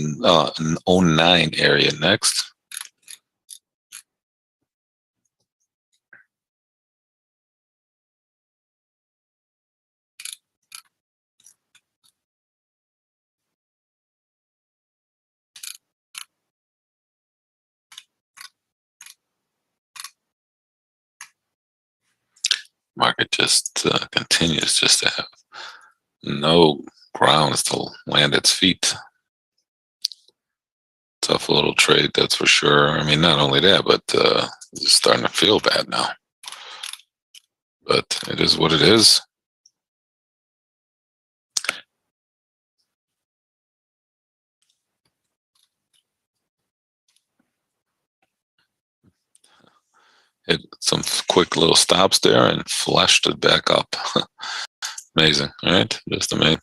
09 area next. Market just continues just to have no grounds to land its feet. Tough little trade, that's for sure. I mean, not only that, but it's starting to feel bad now. But it is what it is. Hit some quick little stops there and flashed it back up. Amazing, right? Just amazing.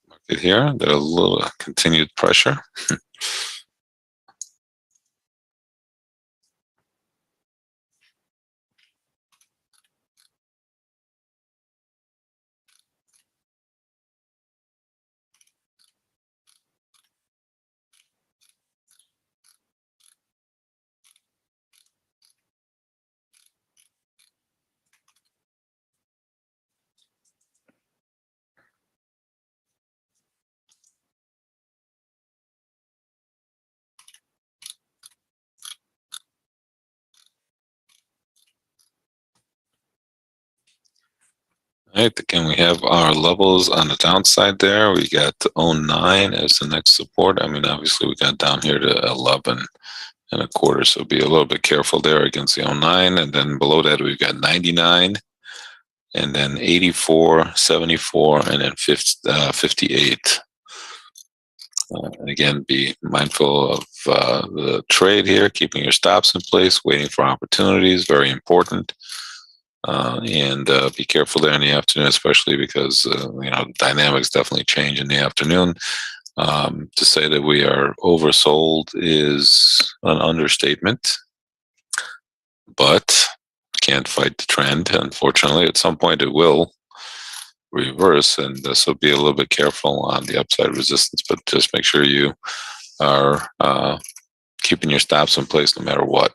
Market here, there's a little continued pressure. All right, again, we have our levels on the downside there. We got 09 as the next support. I mean, obviously we got down here to 11.25, so be a little bit careful there against the 09. And then below that, we've got 99, and then 84, 74, and then 58. And again, be mindful of the trade here, keeping your stops in place, waiting for opportunities, very important. And be careful there in the afternoon, especially because the dynamics definitely change in the afternoon. To say that we are oversold is an understatement, but can't fight the trend. Unfortunately, at some point it will reverse, and so be a little bit careful on the upside resistance, but just make sure you are keeping your stops in place no matter what.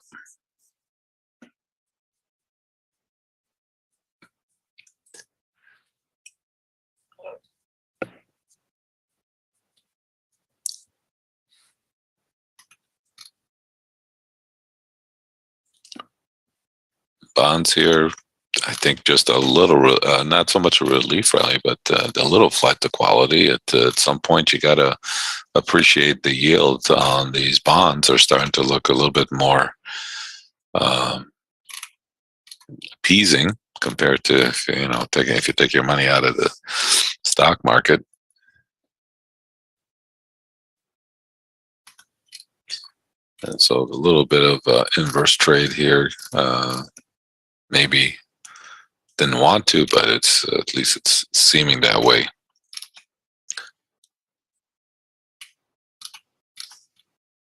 Bonds here, I think just a little, not so much a relief rally, but a little flight to quality. At some point, you got to appreciate the yields on these bonds are starting to look a little bit more appeasing compared to if you take your money out of the stock market. And so a little bit of inverse trade here. Maybe didn't want to, but it's at least it's seeming that way.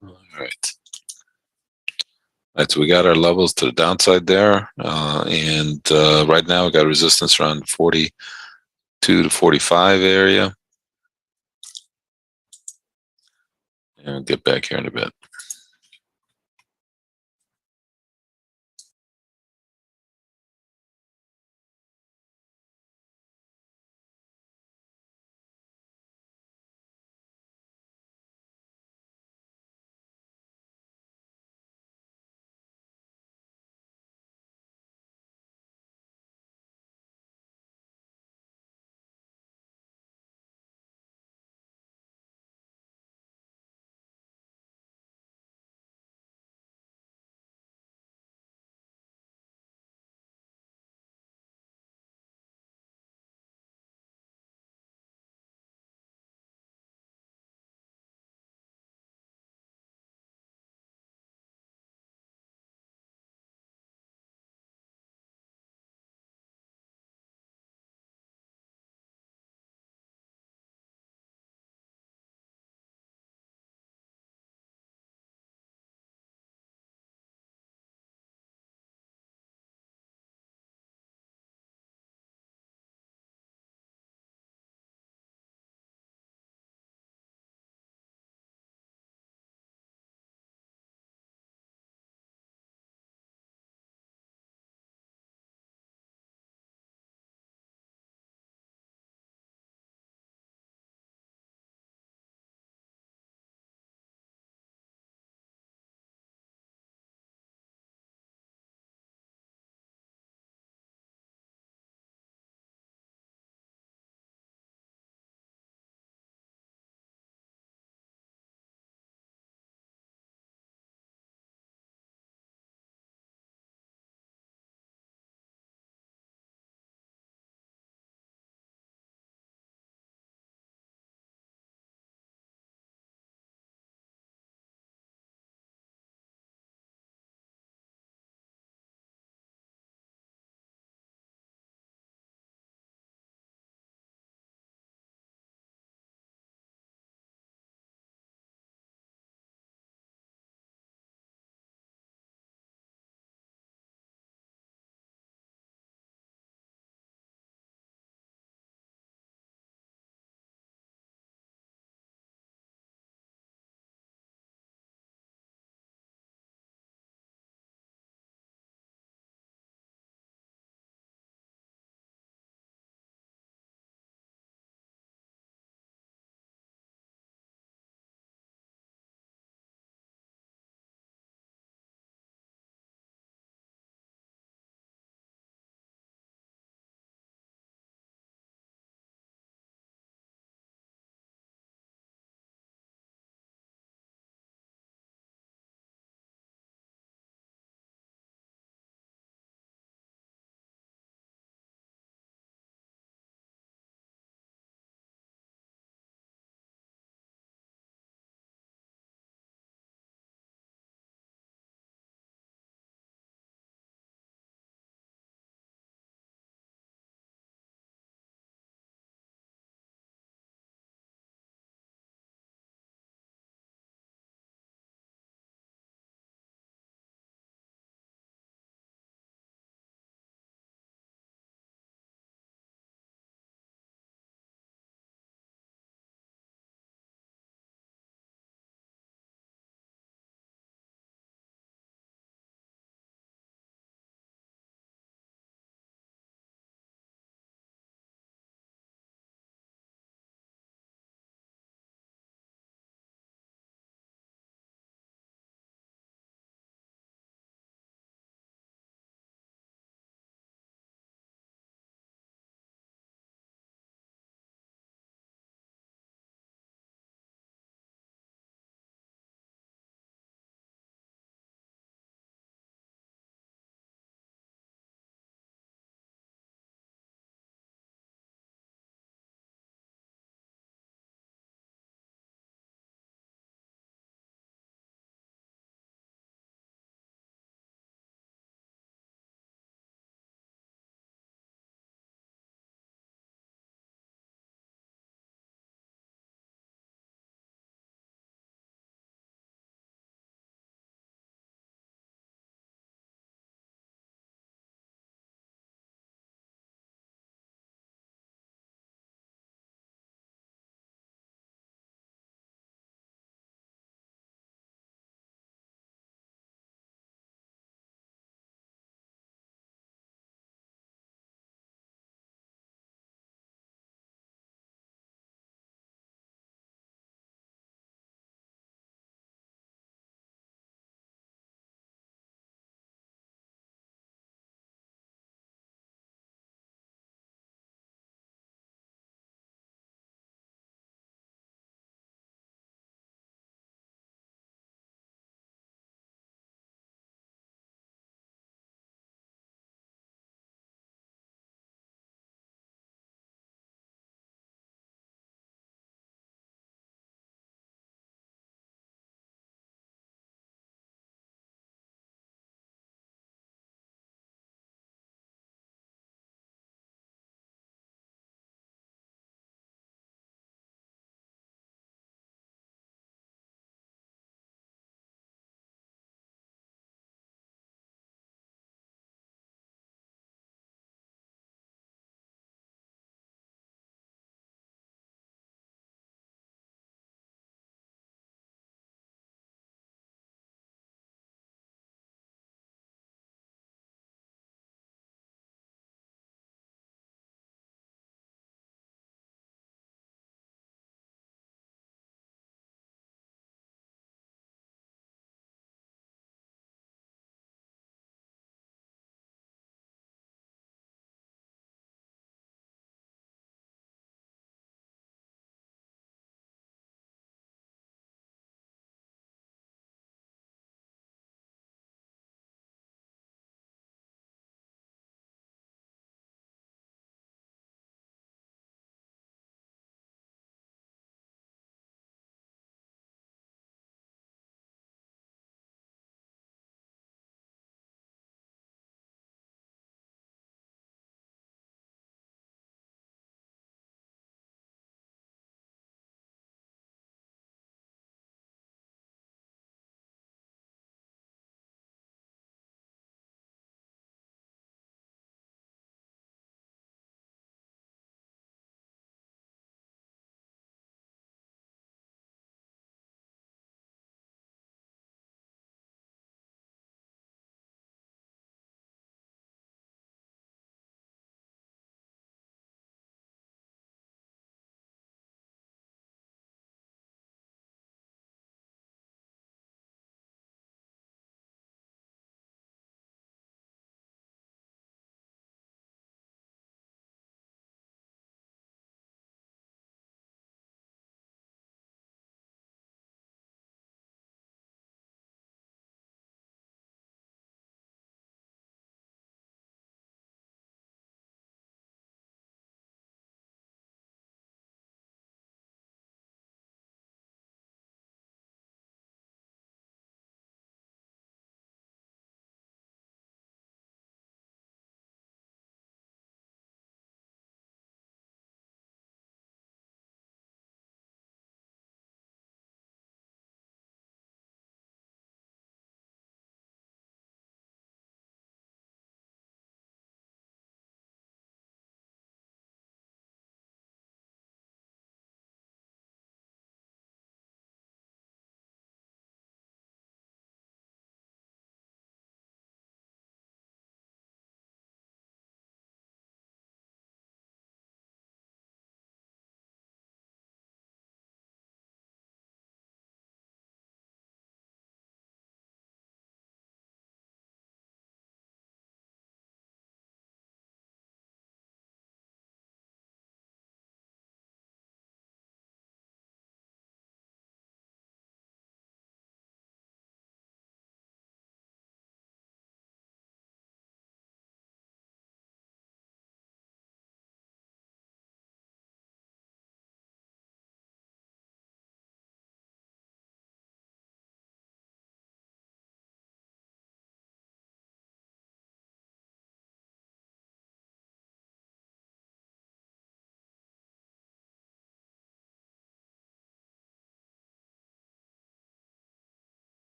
All right. All right, so we got our levels to the downside there, and right now we got resistance around 42 to 45 area. And we'll get back here in a bit.